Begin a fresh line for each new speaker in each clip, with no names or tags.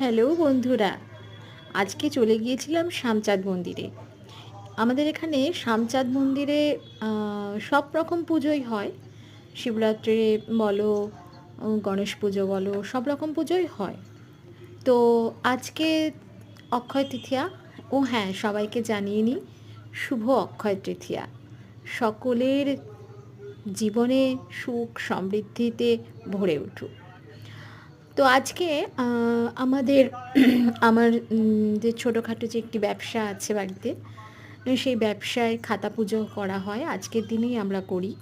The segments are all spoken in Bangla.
হ্যালো বন্ধুরা, আজকে চলে গিয়েছিলাম শ্যামচাঁদ মন্দিরে। আমাদের এখানে শ্যামচাঁদ মন্দিরে সব রকম পুজোই হয়। শিবরাত্রি বলো, গণেশ পুজো বলো, সব রকম পুজোই হয়। তো আজকে অক্ষয় তৃতীয়া। ও হ্যাঁ, সবাইকে জানিয়ে নিই, শুভ অক্ষয় তৃতীয়া। সকলের জীবনে সুখ সমৃদ্ধিতে ভরে উঠুক। তো আজকে আমাদের আমার যে ছোটোখাটো যে একটি ব্যবসা আছে বাড়িতে, সেই ব্যবসায় খাতা পুজো করা হয়, আজকের দিনেই আমরা করি।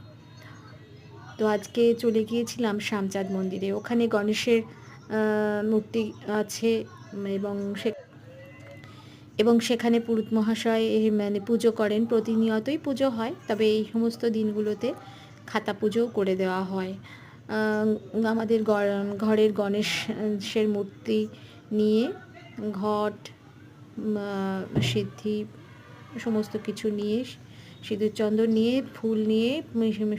তো আজকে চলে গিয়েছিলাম শ্যামচাঁদ মন্দিরে। ওখানে গণেশের মূর্তি আছে, এবং সে এবং সেখানে পুরোহিত মহাশয় মানে পুজো করেন। প্রতিনিয়তই পুজো হয়, তবে এই সমস্ত দিনগুলোতে খাতা পুজোও করে দেওয়া হয়। আমাদের ঘরের গণেশের মূর্তি নিয়ে ঘট, সিদ্ধি, সমস্ত কিছু নিয়ে, সিঁদুর চন্দন নিয়ে, ফুল নিয়ে,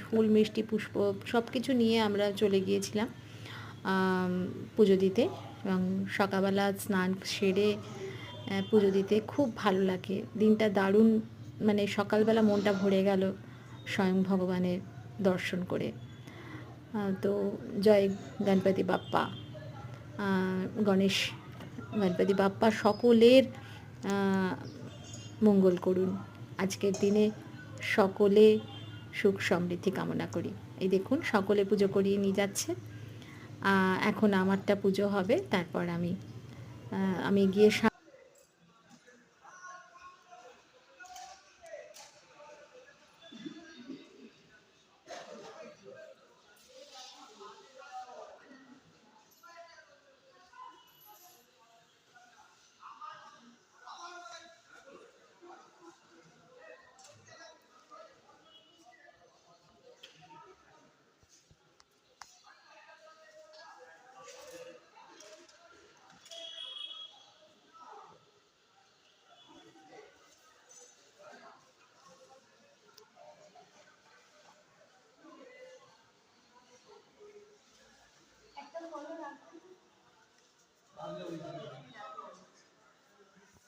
ফুল মিষ্টি পুষ্প সব কিছু নিয়ে আমরা চলে গিয়েছিলাম পুজো দিতে। এবং সকালবেলা স্নান সেরে পুজো দিতে খুব ভালো লাগে। দিনটা দারুণ, মানে সকালবেলা মনটা ভরে গেল স্বয়ং ভগবানের দর্শন করে। তো জয় গণপতি বাপ্পা। গণেশ গণপতি বাপ্পা সকলের মঙ্গল করুন। আজকের দিনে সকলে সুখ সমৃদ্ধি কামনা করি। এই দেখুন, সকলে পুজো করিয়ে নিয়ে যাচ্ছে। এখন আমারটা পুজো হবে, তারপর আমি গিয়ে